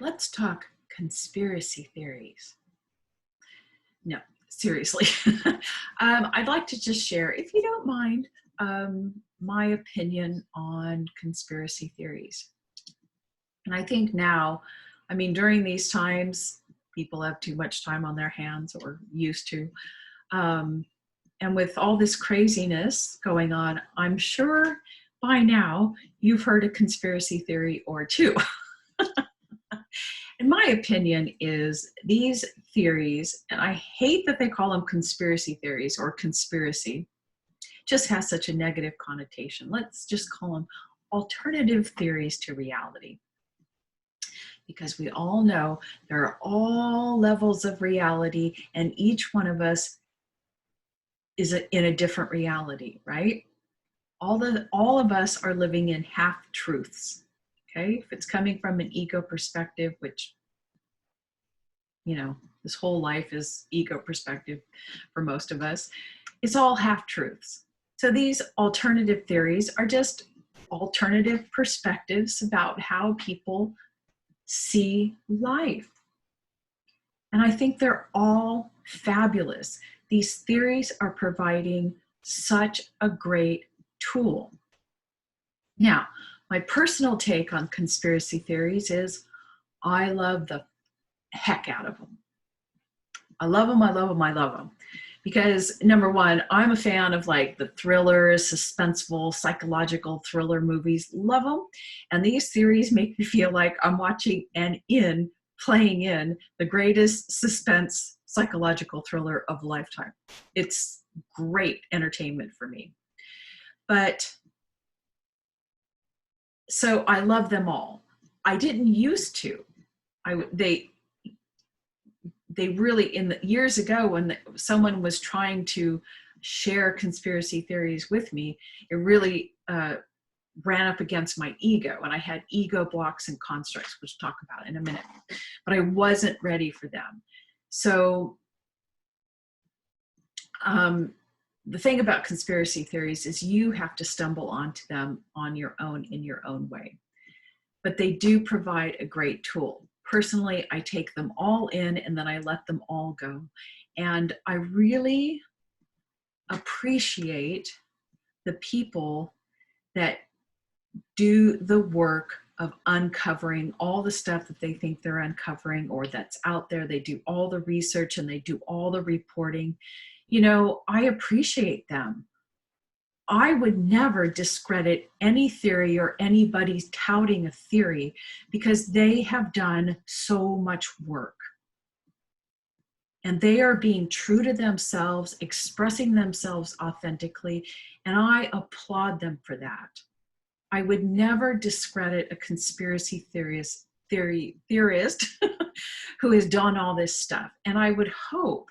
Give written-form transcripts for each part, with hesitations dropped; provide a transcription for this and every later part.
Let's talk conspiracy theories. No, seriously. I'd like to just share, if you don't mind, my opinion on conspiracy theories. And I think now, I mean, during these times, people have too much time on their hands or used to. Um, and with all this craziness going on, I'm sure by now you've heard a conspiracy theory or two. In my opinion, is these theories, and I hate that they call them conspiracy theories or conspiracy, just has such a negative connotation. Let's just call them alternative theories to reality. Because we all know there are all levels of reality, and each one of us is in a different reality, right? All of us are living in half truths. Okay, if it's coming from an ego perspective, which this whole life is ego perspective for most of us, it's all half truths. So these alternative theories are just alternative perspectives about how people see life. And I think they're all fabulous. These theories are providing such a great tool. Now, my personal take on conspiracy theories is I love the heck out of them. I love them, I love them, I love them. Because number one, I'm a fan of like the thrillers, suspenseful, psychological thriller movies. Love them. And these theories make me feel like I'm watching playing in the greatest suspense psychological thriller of a lifetime. It's great entertainment for me. But so I love them all. I didn't used to. They really, in the years ago when someone was trying to share conspiracy theories with me, it really ran up against my ego, and I had ego blocks and constructs, which we'll talk about in a minute, but I wasn't ready for them. So the thing about conspiracy theories is you have to stumble onto them on your own, in your own way, but they do provide a great tool. Personally, I take them all in and then I let them all go. And I really appreciate the people that do the work of uncovering all the stuff that they think they're uncovering or that's out there. They do all the research and they do all the reporting. I appreciate them. I would never discredit any theory or anybody touting a theory because they have done so much work. And they are being true to themselves, expressing themselves authentically, and I applaud them for that. I would never discredit a conspiracy theorist who has done all this stuff. And I would hope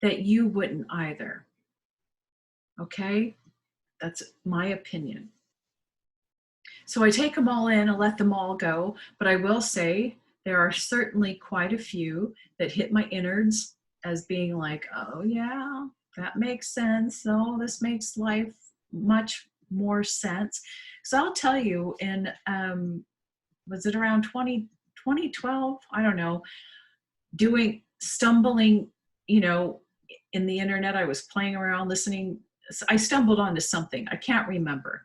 that you wouldn't either. Okay? That's my opinion. So I take them all in, I let them all go, but I will say there are certainly quite a few that hit my innards as being like, oh yeah, that makes sense. Oh, this makes life much more sense. So I'll tell you, in was it around 2012? I don't know, stumbling, in the internet, I was playing around, listening. I stumbled onto something, I can't remember.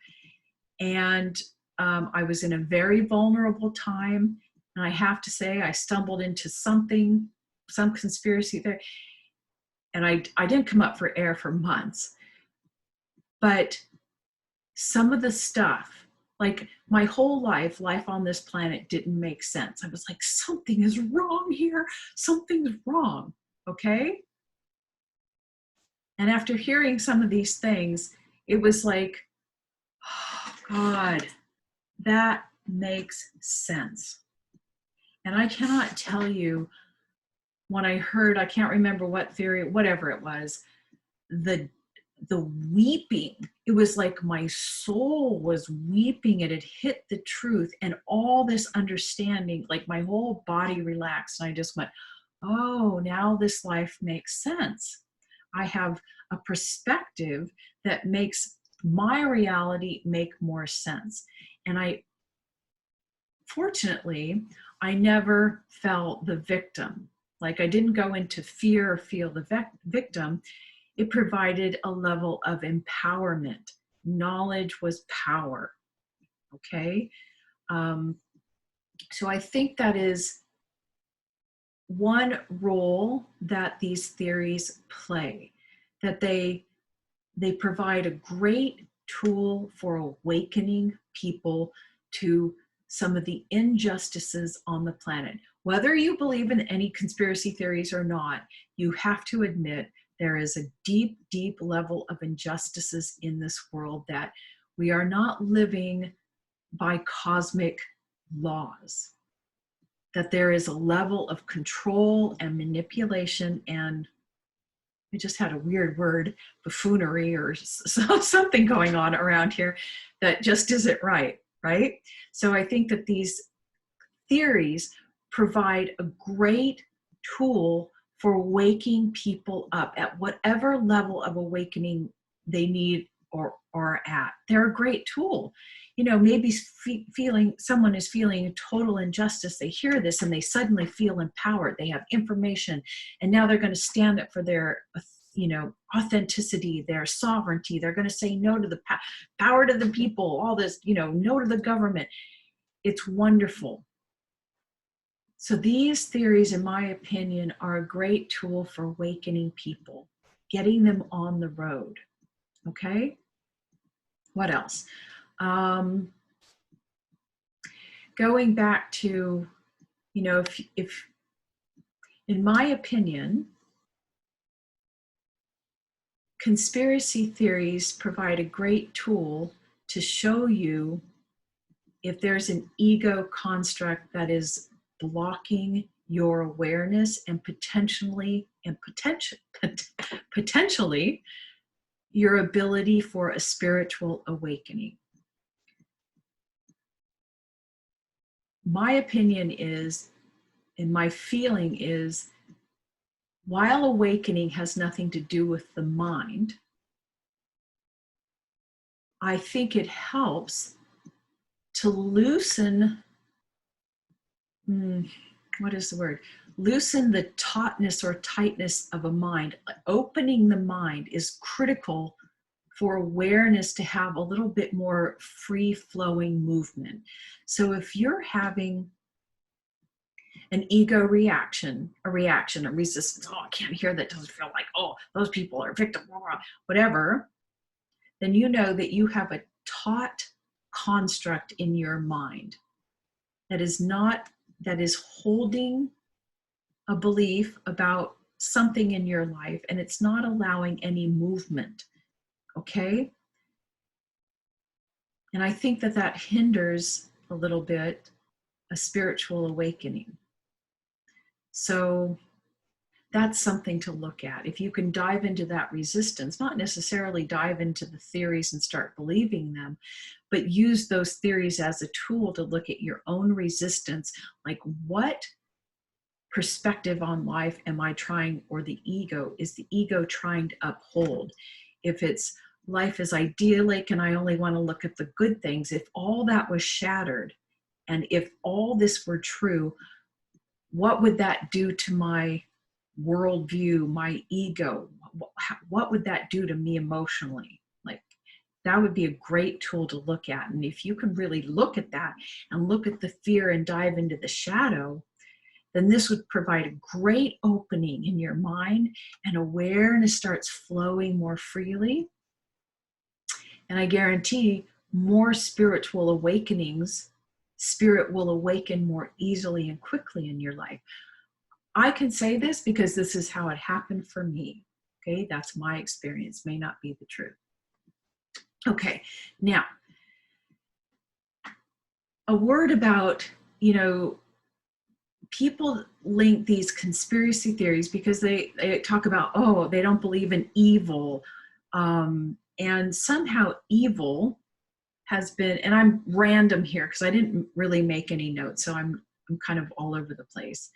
And I was in a very vulnerable time. And I have to say, I stumbled into some conspiracy there. And I didn't come up for air for months. But some of the stuff, like my whole life on this planet didn't make sense. I was like, something is wrong here. Something's wrong. Okay? And after hearing some of these things, it was like, oh, God, that makes sense. And I cannot tell you, when I heard, I can't remember what theory, whatever it was, the weeping, it was like my soul was weeping. It had hit the truth, and all this understanding, like my whole body relaxed, and I just went, oh, now this life makes sense. I have a perspective that makes my reality make more sense. And fortunately, I never felt the victim. Like I didn't go into fear or feel the victim. It provided a level of empowerment. Knowledge was power. Okay. So I think that is one role that these theories play, that they provide a great tool for awakening people to some of the injustices on the planet. Whether you believe in any conspiracy theories or not, you have to admit there is a deep, deep level of injustices in this world, that we are not living by cosmic laws, that there is a level of control and manipulation, and I just had a weird word, buffoonery or something going on around here that just isn't right, right? So I think that these theories provide a great tool for waking people up at whatever level of awakening they need or are at. They're a great tool. You know, maybe someone is feeling a total injustice. They hear this and they suddenly feel empowered. They have information, and now they're going to stand up for their, authenticity, their sovereignty. They're going to say no to the power to the people, all this, no to the government. It's wonderful. So these theories, in my opinion, are a great tool for awakening people, getting them on the road. Okay? What else? Going back to, if in my opinion, conspiracy theories provide a great tool to show you if there's an ego construct that is blocking your awareness and potentially your ability for a spiritual awakening. My opinion is, and my feeling is, while awakening has nothing to do with the mind, I think it helps to loosen, loosen the tautness or tightness of a mind. Opening the mind is critical for awareness to have a little bit more free-flowing movement. So if you're having an ego reaction, a resistance, oh, I can't hear that, doesn't feel like, oh, those people are victim, whatever, then you know that you have a taut construct in your mind that is holding a belief about something in your life, and it's not allowing any movement. Okay? And I think that hinders a little bit a spiritual awakening. So that's something to look at. If you can dive into that resistance, not necessarily dive into the theories and start believing them, but use those theories as a tool to look at your own resistance. Like, what perspective on life am I trying, or is the ego trying to uphold? If it's life is idyllic and I only want to look at the good things, if all that was shattered, and if all this were true, what would that do to my worldview, my ego? What would that do to me emotionally? Like, that would be a great tool to look at. And if you can really look at that and look at the fear and dive into the shadow, then this would provide a great opening in your mind, and awareness starts flowing more freely. And I guarantee more spiritual awakenings, spirit will awaken more easily and quickly in your life. I can say this because this is how it happened for me. Okay, that's my experience, may not be the truth. Okay, now, a word about, people link these conspiracy theories because they talk about, oh, they don't believe in evil. And somehow evil has been, and I'm random here because I didn't really make any notes, so I'm kind of all over the place.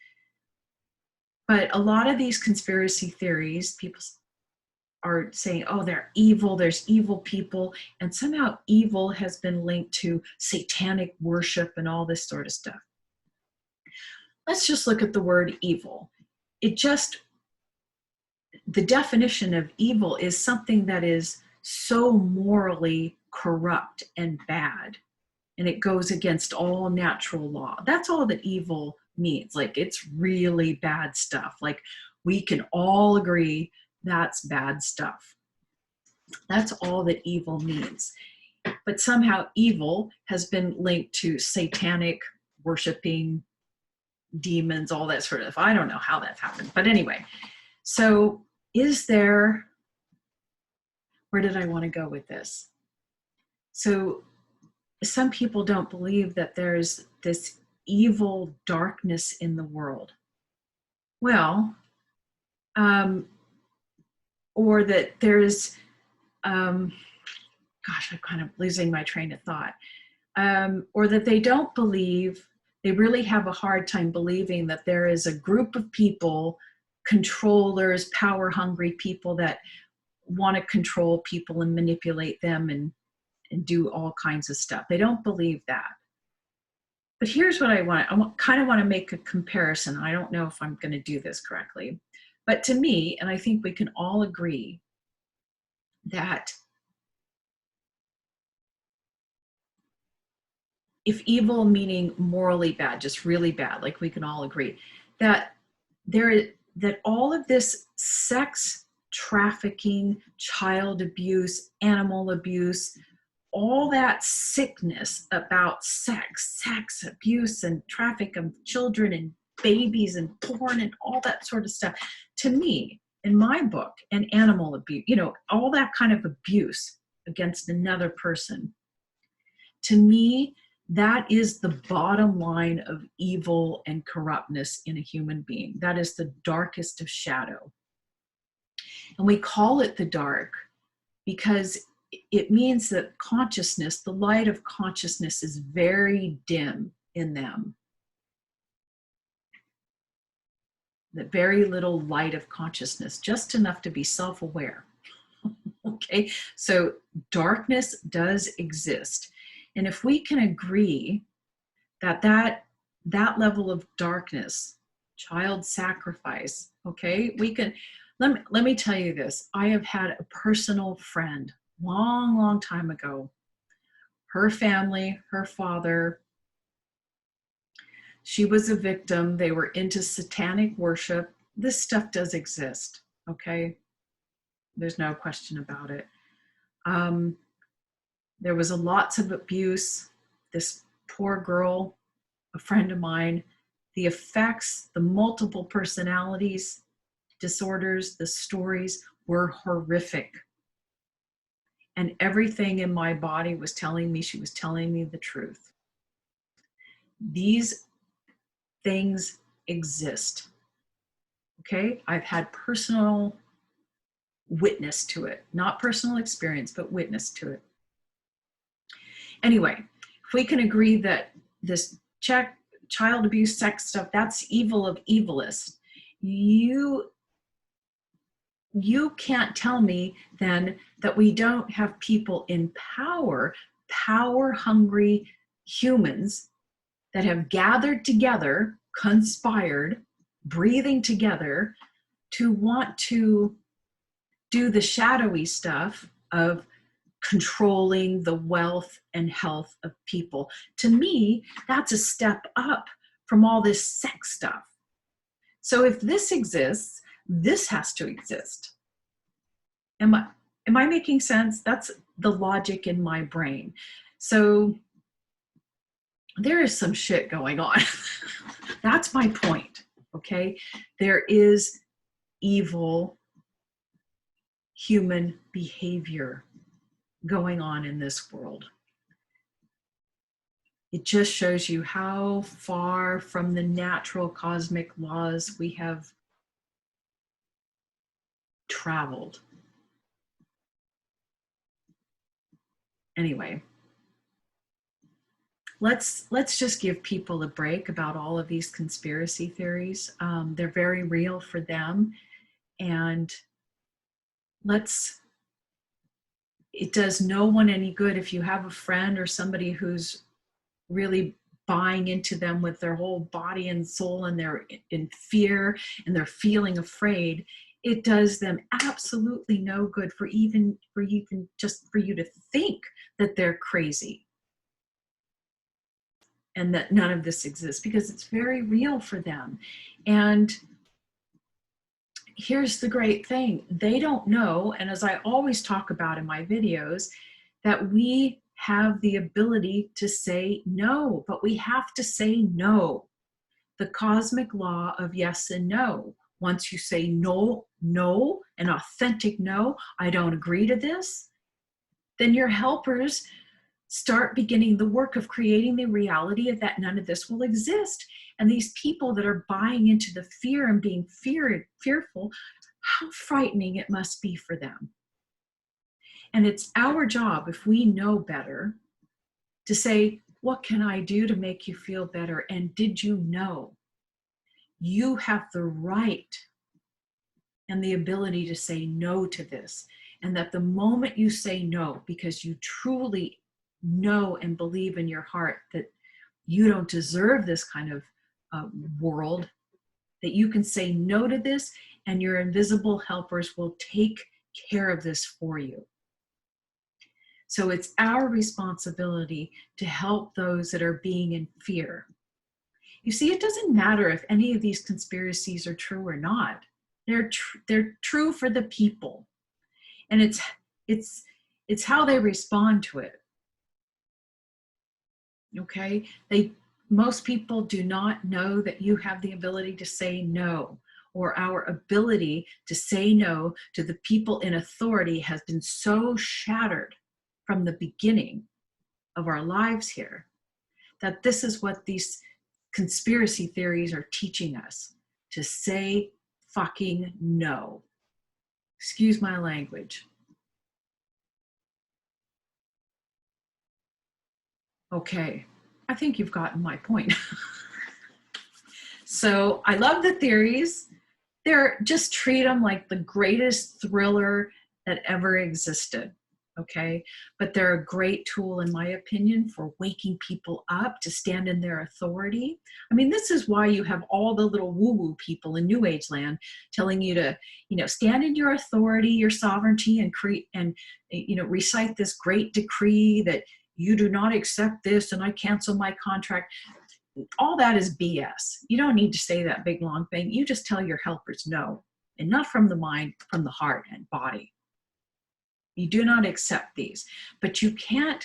But a lot of these conspiracy theories, people are saying, oh, they're evil, there's evil people, and somehow evil has been linked to satanic worship and all this sort of stuff. Let's just look at the word evil. The definition of evil is something that is so morally corrupt and bad, and it goes against all natural law. That's all that evil means. Like, it's really bad stuff. Like, we can all agree that's bad stuff. That's all that evil means. But somehow evil has been linked to satanic worshiping, demons, all that sort of stuff. I don't know how that's happened. But anyway, so where did I want to go with this? So some people don't believe that there's this evil darkness in the world. Well, or that there's, gosh, I'm kind of losing my train of thought. Or that they don't believe, they really have a hard time believing that there is a group of people, controllers, power-hungry people that want to control people and manipulate them and do all kinds of stuff. They don't believe that. But here's what I kind of want to make a comparison. I don't know if I'm going to do this correctly. But to me, and I think we can all agree, that if evil meaning morally bad, just really bad, like we can all agree, that all of this sex trafficking, child abuse, animal abuse, all that sickness about sex abuse and traffic of children and babies and porn and all that sort of stuff, to me, in my book, and animal abuse, all that kind of abuse against another person, to me, that is the bottom line of evil and corruptness in a human being. That is the darkest of shadow. And we call it the dark because it means that consciousness, the light of consciousness, is very dim in them. The very little light of consciousness, just enough to be self-aware. Okay, so darkness does exist. And if we can agree that level of darkness, child sacrifice, okay, we can, let me tell you this. I have had a personal friend, long time ago. Her family, her father, she was a victim. They were into satanic worship. This stuff does exist, okay? There's no question about it. There was lots of abuse. This poor girl, a friend of mine, the effects, the multiple personalities, disorders, the stories were horrific. And everything in my body was telling me she was telling me the truth. These things exist. Okay? I've had personal witness to it. Not personal experience, but witness to it. Anyway, if we can agree that this child abuse, sex stuff, that's evil of evilists, you can't tell me then that we don't have people in power, power-hungry humans that have gathered together, conspired, breathing together to want to do the shadowy stuff of controlling the wealth and health of people. To me, that's a step up from all this sex stuff. So if this exists, this has to exist. Am I making sense? That's the logic in my brain. So there is some shit going on. That's my point, okay? There is evil human behavior going on in this world. It just shows you how far from the natural cosmic laws we have traveled. Anyway, let's just give people a break about all of these conspiracy theories. They're very real for them, and it does no one any good if you have a friend or somebody who's really buying into them with their whole body and soul, and they're in fear and they're feeling afraid. It does them absolutely no good for even just for you to think that they're crazy and that none of this exists, because it's very real for them. And here's the great thing, they don't know, and as I always talk about in my videos, that we have the ability to say no, but we have to say no. The cosmic law of yes and no. Once you say no, no, an authentic no, I don't agree to this, then your helpers start beginning the work of creating the reality of that none of this will exist. And these people that are buying into the fear and being fearful, how frightening it must be for them. And it's our job, if we know better, to say, what can I do to make you feel better? And did you know you have the right and the ability to say no to this? And that the moment you say no, because you truly know and believe in your heart that you don't deserve this kind of world, that you can say no to this, and your invisible helpers will take care of this for you. So it's our responsibility to help those that are being in fear. You see, it doesn't matter if any of these conspiracies are true or not. They're true for the people, and it's how they respond to it. Okay, most people do not know that you have the ability to say no, or our ability to say no to the people in authority has been so shattered from the beginning of our lives here, that this is what these conspiracy theories are teaching us, to say fucking no. Excuse my language. Okay, I think you've gotten my point. So I love the theories. Just treat them like the greatest thriller that ever existed. Okay, but they're a great tool, in my opinion, for waking people up to stand in their authority. I mean, this is why you have all the little woo-woo people in New Age land telling you to, stand in your authority, your sovereignty, and create and recite this great decree that you do not accept this, and I cancel my contract. All that is BS. You don't need to say that big long thing. You just tell your helpers no, and not from the mind, from the heart and body. You do not accept these, but you can't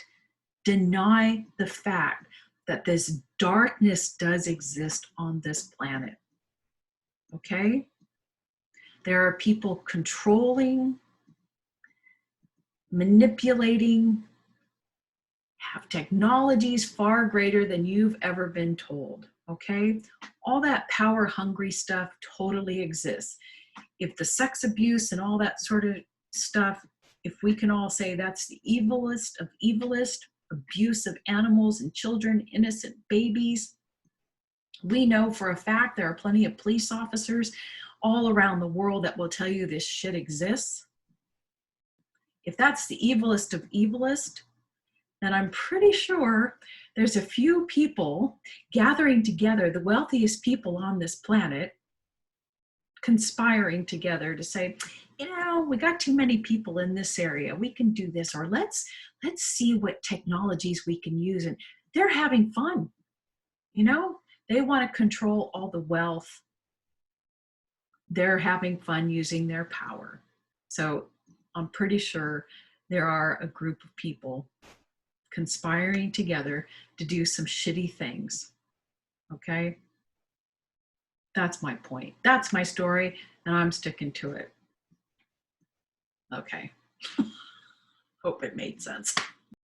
deny the fact that this darkness does exist on this planet. Okay? There are people controlling, manipulating, have technologies far greater than you've ever been told. Okay? All that power hungry stuff totally exists. If the sex abuse and all that sort of stuff, if we can all say that's the evilest of evilest, abuse of animals and children, innocent babies, we know for a fact there are plenty of police officers all around the world that will tell you this shit exists. If that's the evilest of evilest, then I'm pretty sure there's a few people gathering together, the wealthiest people on this planet, conspiring together to say, we got too many people in this area. We can do this, or let's see what technologies we can use. And they're having fun. They want to control all the wealth. They're having fun using their power. So I'm pretty sure there are a group of people conspiring together to do some shitty things. Okay? That's my point. That's my story, and I'm sticking to it. Okay. Hope it made sense.